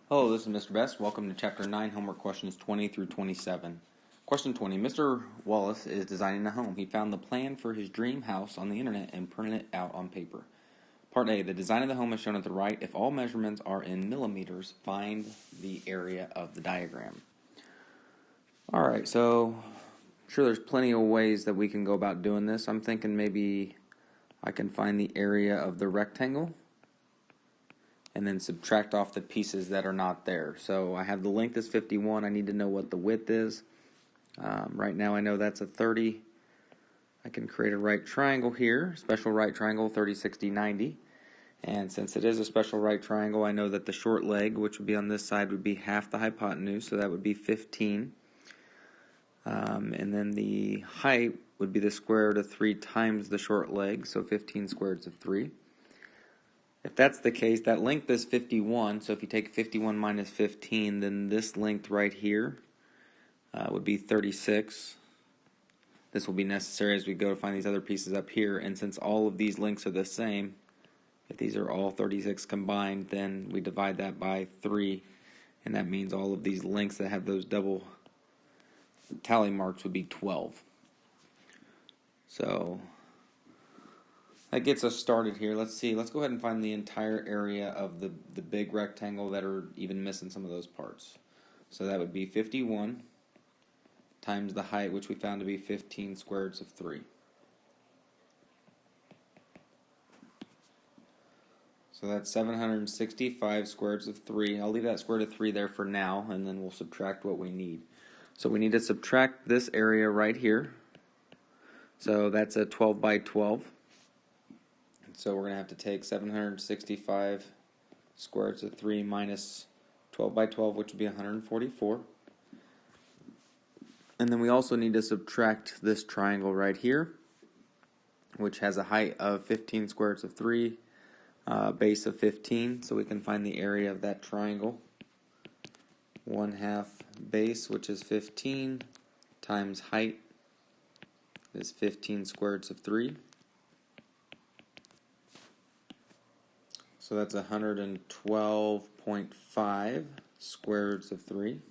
Hello, this is Mr. Best. Welcome to Chapter 9, Homework Questions 20 through 27. Question 20. Mr. Wallace is designing a home. He found the plan for his dream house on the internet and printed it out on paper. Part A. The design of the home is shown at the right. If all measurements are in millimeters, find the area of the diagram. Alright, so I'm sure there's plenty of ways that we can go about doing this. I'm thinking maybe I can find the area of the rectangle and then subtract off the pieces that are not there. So I have the length is 51. I need to know what the width is. Right now I know that's a 30. I can create a right triangle here, special right triangle, 30, 60, 90. And since it is a special right triangle, I know that the short leg, which would be on this side, would be half the hypotenuse, so that would be 15. And then the height would be the square root of 3 times the short leg, so 15 square roots of 3. If that's the case, that length is 51, so if you take 51 minus 15, then this length right here would be 36. This will be necessary as we go to find these other pieces up here, and since all of these lengths are the same, if these are all 36 combined, then we divide that by 3, and that means all of these lengths that have those double tally marks would be 12. So that gets us started here. Let's see. Let's go ahead and find the entire area of the big rectangle that are even missing some of those parts. So that would be 51 times the height, which we found to be 15 square roots of 3. So that's 765 square roots of 3. I'll leave that square root of 3 there for now, and then we'll subtract what we need. So we need to subtract this area right here. So that's a 12 by 12. So we're going to have to take 765 square roots of 3 minus 12 by 12, which would be 144. And then we also need to subtract this triangle right here, which has a height of 15 square roots of 3, base of 15, so we can find the area of that triangle. 1/2 base, which is 15, times height is 15 square roots of 3. So that's 112.5 square roots of 3.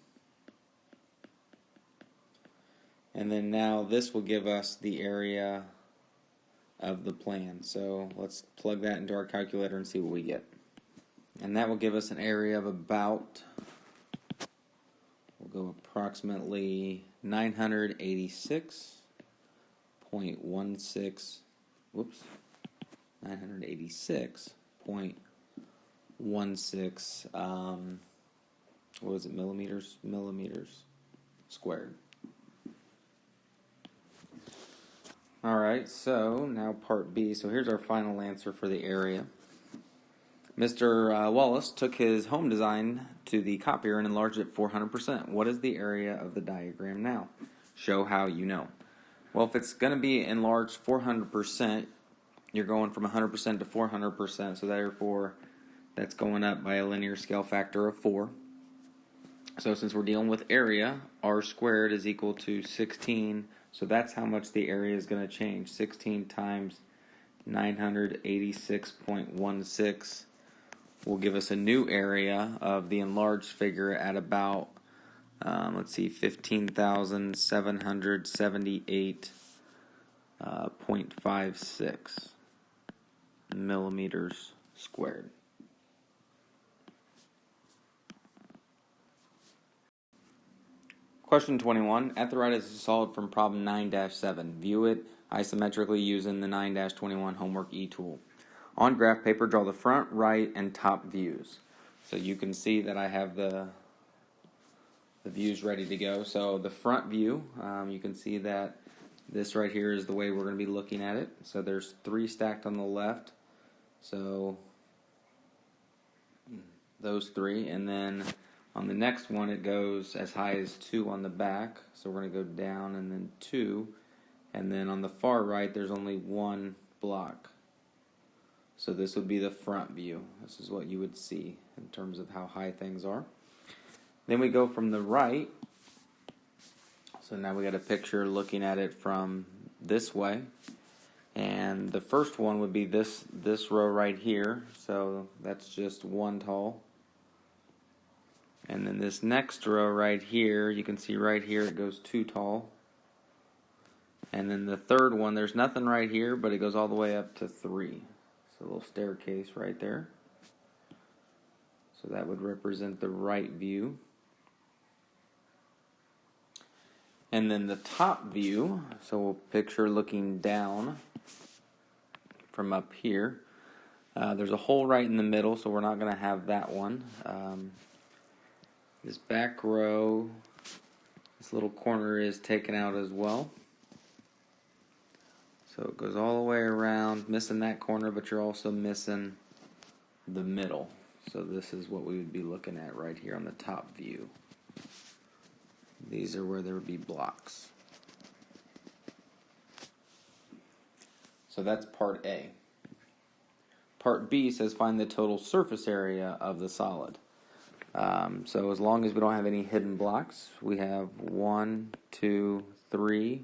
And then now this will give us the area of the plan. So let's plug that into our calculator and see what we get. And that will give us an area of about, we'll go approximately 986.16, 986.16, what was it, millimeters squared. Alright, so now part B. So here's our final answer for the area. Mr. Wallace took his home design to the copier and enlarged it 400%. What is the area of the diagram now? Show how you know. Well, if it's going to be enlarged 400%, you're going from 100% to 400%, so therefore that's going up by a linear scale factor of 4. So since we're dealing with area, r squared is equal to 16, so that's how much the area is going to change. 16 times 986.16 will give us a new area of the enlarged figure at about, 15,778.56 millimeters squared. Question 21. At the right is solved from problem 9-7. View it isometrically using the 9-21 homework e-tool. On graph paper, draw the front, right, and top views. So you can see that I have the views ready to go. So the front view, you can see that this right here is the way we're going to be looking at it. So there's 3 stacked on the left. So those 3, and then on the next one, it goes as high as 2 on the back, so we're going to go down and then 2, and then on the far right, there's only 1 block. So this would be the front view. This is what you would see in terms of how high things are. Then we go from the right, so now we got a picture looking at it from this way, and the first one would be this row right here, so that's just 1 tall. And then this next row right here, you can see right here it goes too tall. And then the third one, there's nothing right here, but it goes all the way up to 3. So a little staircase right there. So that would represent the right view. And then the top view, so we'll picture looking down from up here. There's a hole right in the middle, so we're not going to have that one. This back row, this little corner is taken out as well. So it goes all the way around, missing that corner, but you're also missing the middle. So this is what we would be looking at right here on the top view. These are where there would be blocks. So that's part A. Part B says find the total surface area of the solid. So as long as we don't have any hidden blocks, we have 1, 2, 3,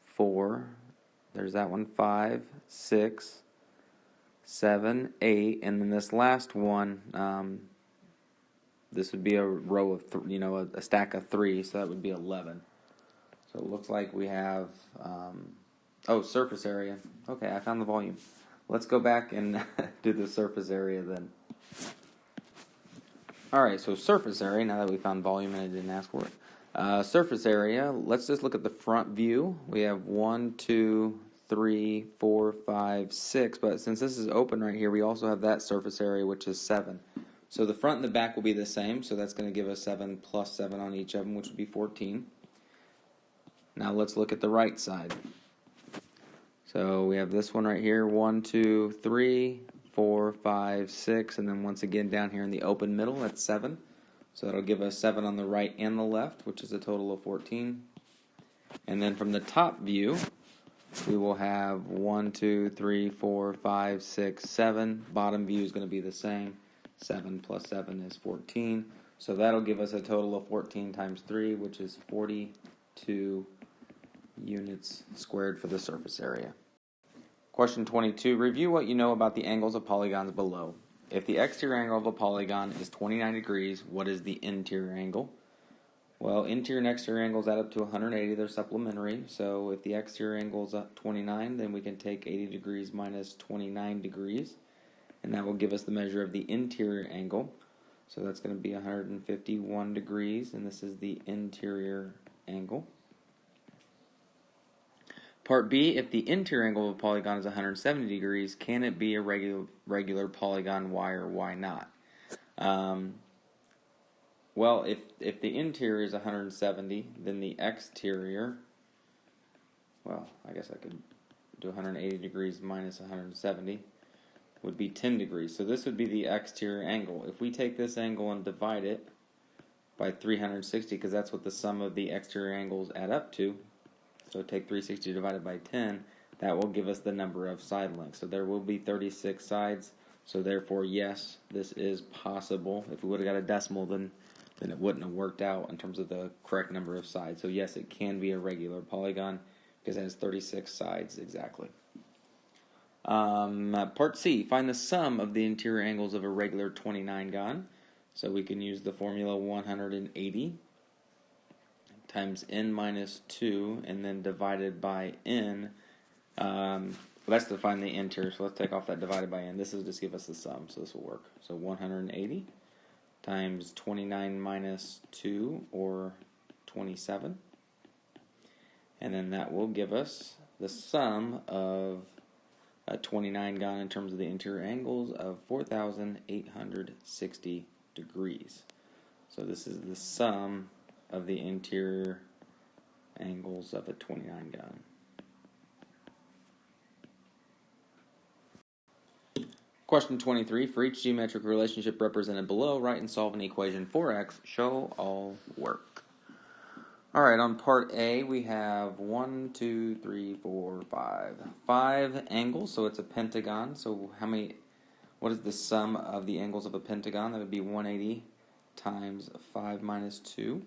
4. There's that one, 5, 6, 7, 8, and then this last one, this would be a row of, a stack of 3, so that would be 11. So it looks like we have, surface area. Okay, I found the volume. Let's go back and do the surface area then. Alright, so surface area, now that we found volume and I didn't ask for it. Surface area, let's just look at the front view. We have 1, 2, 3, 4, 5, 6, but since this is open right here, we also have that surface area, which is 7. So the front and the back will be the same, so that's going to give us 7 plus 7 on each of them, which would be 14. Now let's look at the right side. So we have this one right here, 1, 2, 3, 4, 5, 6, and then once again down here in the open middle, that's 7. So that'll give us 7 on the right and the left, which is a total of 14. And then from the top view, we will have 1, 2, 3, 4, 5, 6, 7. Bottom view is going to be the same. 7 plus 7 is 14. So that'll give us a total of 14 times 3, which is 42 units squared for the surface area. Question 22. Review what you know about the angles of polygons below. If the exterior angle of a polygon is 29 degrees, what is the interior angle? Well, interior and exterior angles add up to 180. They're supplementary. So if the exterior angle is 29, then we can take 80 degrees minus 29 degrees. And that will give us the measure of the interior angle. So that's going to be 151 degrees, and this is the interior angle. Part B, if the interior angle of a polygon is 170 degrees, can it be a regular polygon? Why or why not? Well, if the interior is 170, then the exterior, well, I guess I could do 180 degrees minus 170, would be 10 degrees. So this would be the exterior angle. If we take this angle and divide it by 360, because that's what the sum of the exterior angles add up to, so take 360 divided by 10, that will give us the number of side lengths. So there will be 36 sides, so therefore, yes, this is possible. If we would have got a decimal, then it wouldn't have worked out in terms of the correct number of sides. So yes, it can be a regular polygon because it has 36 sides exactly. Part C, find the sum of the interior angles of a regular 29gon. So we can use the formula 180 times n minus 2 and then divided by n. Let's define the interior, so let's take off that divided by n. This will just give us the sum, so this will work. So 180 times 29 minus 2, or 27. And then that will give us the sum of a 29gon in terms of the interior angles of 4,860 degrees. So this is the sum of the interior angles of a 29gon. Question 23. For each geometric relationship represented below, write and solve an equation for x. Show all work. Alright, on part A, we have 1, 2, 3, 4, 5. 5 angles, so it's a pentagon. So what is the sum of the angles of a pentagon? That would be 180 times 5 minus 2,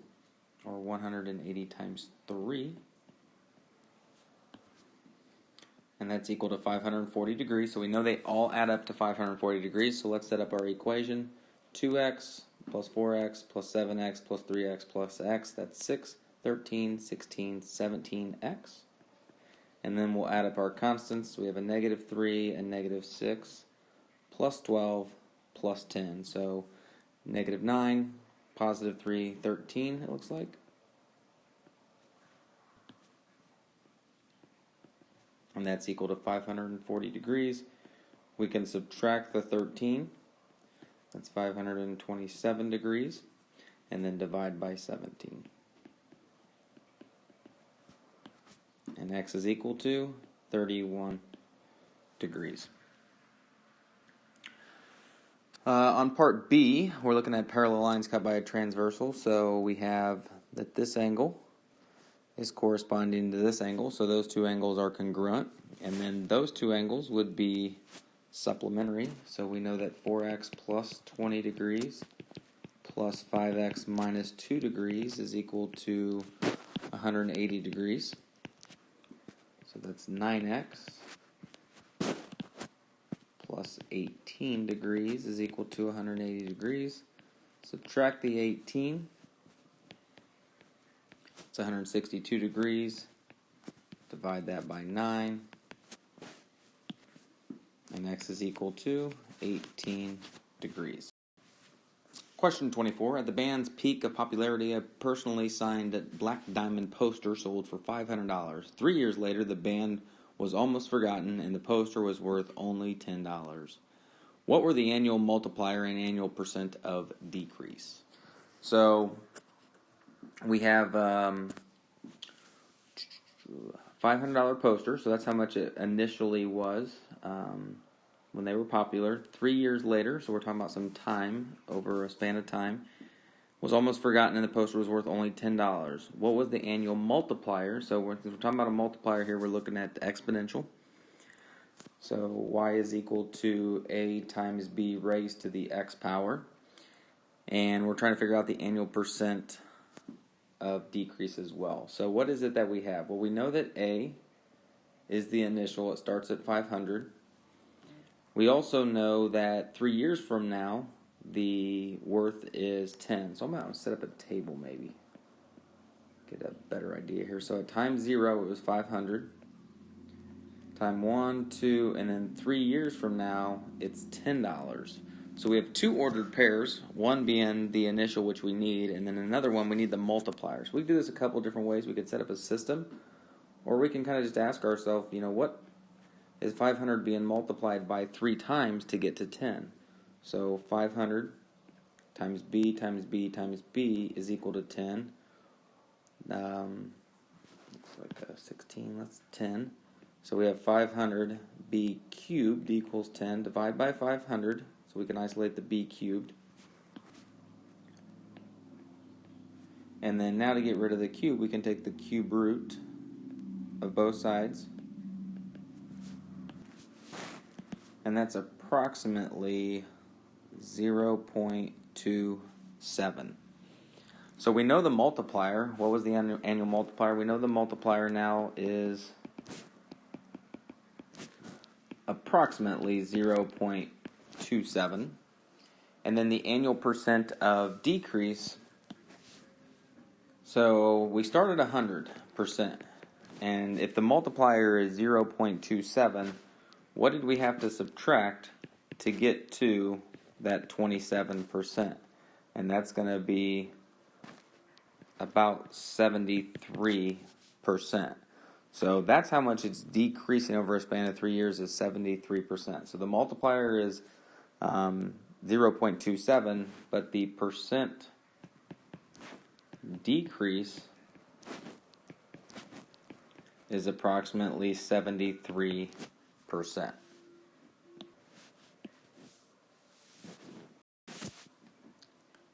or 180 times 3. And that's equal to 540 degrees. So we know they all add up to 540 degrees. So let's set up our equation. 2x plus 4x plus 7x plus 3x plus x. That's 6, 13, 16, 17x. And then we'll add up our constants. We have a negative 3 and negative 6 plus 12 plus 10. So negative 9, positive 3, 13 it looks like. And that's equal to 540 degrees. We can subtract the 13. That's 527 degrees. And then divide by 17. And x is equal to 31 degrees. On part B, we're looking at parallel lines cut by a transversal. So we have that this angle is corresponding to this angle. So those two angles are congruent. And then those two angles would be supplementary. So we know that 4x plus 20 degrees plus 5x minus 2 degrees is equal to 180 degrees. So that's 9x plus 18 degrees is equal to 180 degrees. Subtract the 18. It's 162 degrees. Divide that by 9. And x is equal to 18 degrees. Question 24. At the band's peak of popularity, a personally signed Black Diamond poster sold for $500. 3 years later, the band was almost forgotten, and the poster was worth only $10. What were the annual multiplier and annual percent of decrease? So we have $500 poster, so that's how much it initially was when they were popular. 3 years later, so we're talking about some time, over a span of time, was almost forgotten and the poster was worth only $10. What was the annual multiplier? So we're talking about a multiplier here, we're looking at the exponential. So y is equal to a times b raised to the x power. And we're trying to figure out the annual percent of decrease as well. So what is it that we have? Well, we know that a is the initial. It starts at 500. We also know that 3 years from now, the worth is 10. So I'm going to set up a table maybe. Get a better idea here. So at time 0, it was 500. Time 1, 2, and then 3 years from now, it's $10. So we have two ordered pairs, one being the initial, which we need, and then another one, we need the multipliers. We can do this a couple different ways. We could set up a system, or we can kind of just ask ourselves, what is 500 being multiplied by 3 times to get to 10? So 500 times b times b times b is equal to 10. Looks like 16, that's 10. So we have 500 b cubed equals 10. Divide by 500, so we can isolate the b cubed. And then now to get rid of the cube, we can take the cube root of both sides. And that's approximately 0.27. So we know the multiplier. What was the annual multiplier? We know the multiplier now is approximately 0.27. And then the annual percent of decrease, so we start at 100%. And if the multiplier is 0.27, what did we have to subtract to get to that 27%? And that's going to be about 73%. So that's how much it's decreasing over a span of 3 years, is 73%. So the multiplier is 0.27, but the percent decrease is approximately 73%.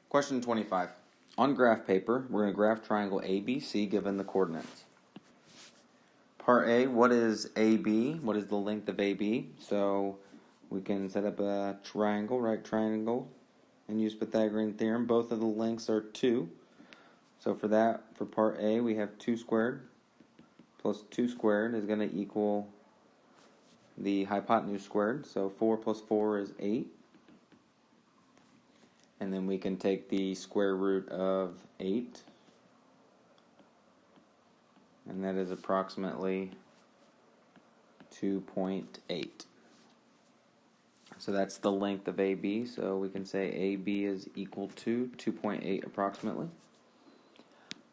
Question 25. On graph paper, we're going to graph triangle ABC given the coordinates. Part A, what is AB? What is the length of AB? So we can set up a triangle, right triangle, and use Pythagorean theorem. Both of the lengths are 2. So for that, for part A, we have 2 squared plus 2 squared is going to equal the hypotenuse squared. So 4 plus 4 is 8. and then we can take the square root of 8, and that is approximately 2.8. So that's the length of AB, so we can say AB is equal to 2.8 approximately.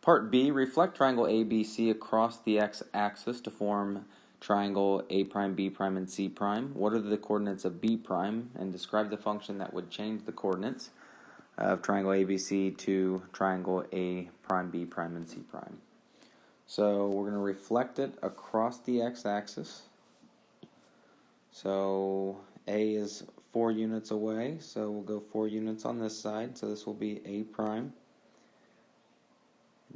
Part B, reflect triangle ABC across the x-axis to form triangle A prime, B prime, and C prime. What are the coordinates of B prime? And describe the function that would change the coordinates of triangle ABC to triangle A prime, B prime, and C prime. So we're going to reflect it across the x-axis. So A is 4 units away, so we'll go 4 units on this side, so this will be A prime.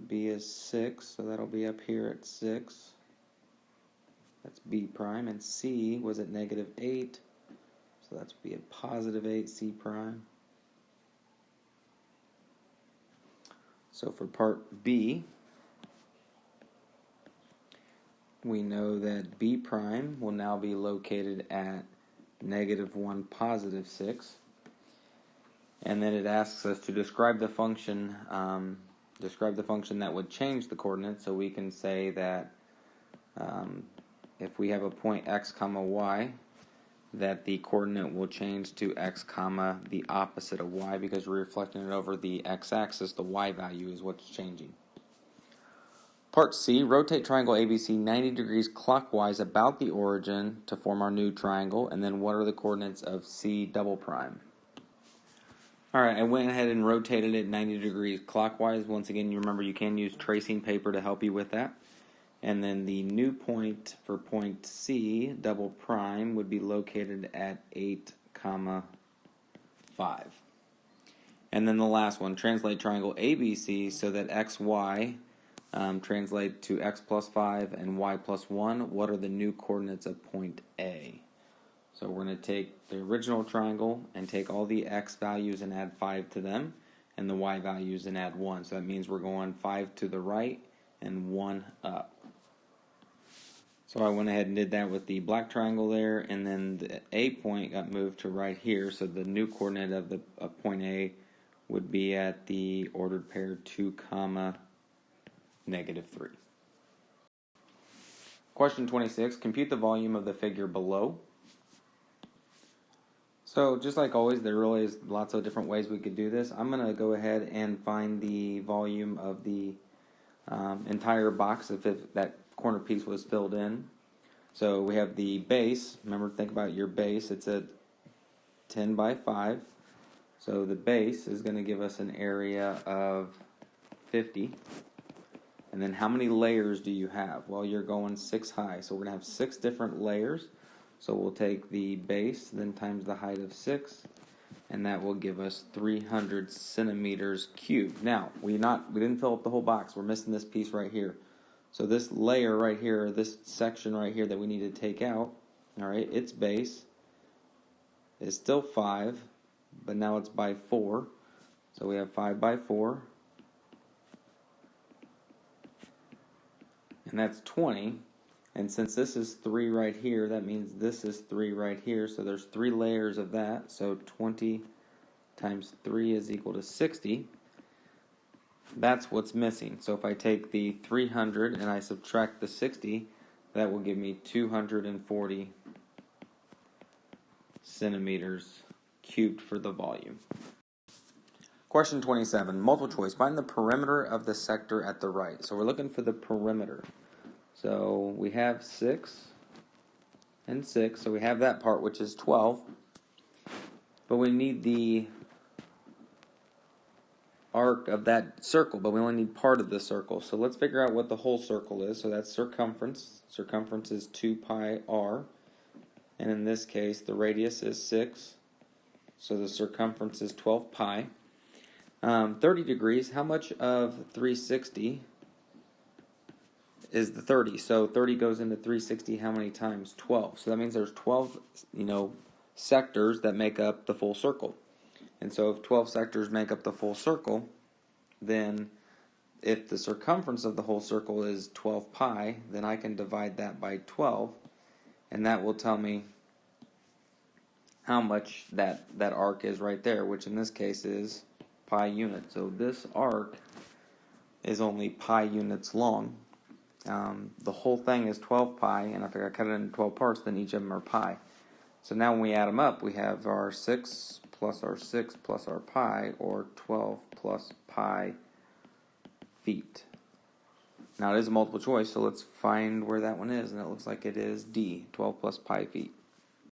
B is 6, so that'll be up here at 6. That's B prime, and C was at negative 8, so that's be a positive 8, C prime. So for part B, we know that B prime will now be located at negative 1, positive 6. And then it asks us to describe the function that would change the coordinates. So we can say that if we have a point x comma y, that the coordinate will change to x comma the opposite of y, because we're reflecting it over the x-axis. The y value is what's changing. Part C, rotate triangle ABC 90 degrees clockwise about the origin to form our new triangle, and then what are the coordinates of C double prime? Alright, I went ahead and rotated it 90 degrees clockwise. Once again, you remember you can use tracing paper to help you with that. And then the new point for point C double prime would be located at 8, 5. And then the last one, translate triangle ABC so that XY translate to x plus 5 and y plus 1. What are the new coordinates of point A? So we're going to take the original triangle and take all the x values and add 5 to them, and the y values and add 1. So that means we're going 5 to the right and 1 up. So I went ahead and did that with the black triangle there, and then the A point got moved to right here. So the new coordinate of point A would be at the ordered pair 2, negative 3. Question 26, compute the volume of the figure below. So just like always, there really is lots of different ways we could do this. I'm going to go ahead and find the volume of the entire box if that corner piece was filled in. So we have the base. Remember, think about your base. It's a 10 by 5. So the base is going to give us an area of 50. And then how many layers do you have? Well, you're going 6 high. So we're going to have 6 different layers. So we'll take the base, then times the height of 6, and that will give us 300 centimeters cubed. Now, we didn't fill up the whole box. We're missing this piece right here. So this layer right here, this section right here that we need to take out, all right, its base is still 5, but now it's by 4. So we have 5 by 4, and that's 20. And since this is 3 right here, that means this is 3 right here. So there's 3 layers of that. So 20 times 3 is equal to 60. That's what's missing. So if I take the 300 and I subtract the 60, that will give me 240 centimeters cubed for the volume. Question 27, multiple choice. Find the perimeter of the sector at the right. So we're looking for the perimeter. So we have 6 and 6, so we have that part, which is 12. But we need the arc of that circle, but we only need part of the circle. So let's figure out what the whole circle is. So that's circumference. Circumference is 2 pi r. And in this case, the radius is 6. So the circumference is 12 pi. 30 degrees, how much of 360 is the 30? So 30 goes into 360 how many times? 12. So that means there's 12, sectors that make up the full circle. And so if 12 sectors make up the full circle, then if the circumference of the whole circle is 12 pi, then I can divide that by 12, and that will tell me how much that arc is right there, which in this case is pi units. So this arc is only pi units long. The whole thing is 12 pi, and if I cut it into 12 parts, then each of them are pi. So now when we add them up, we have our 6 plus our 6 plus our pi, or 12 plus pi feet. Now it is a multiple choice, so let's find where that one is, and it looks like it is D, 12 plus pi feet.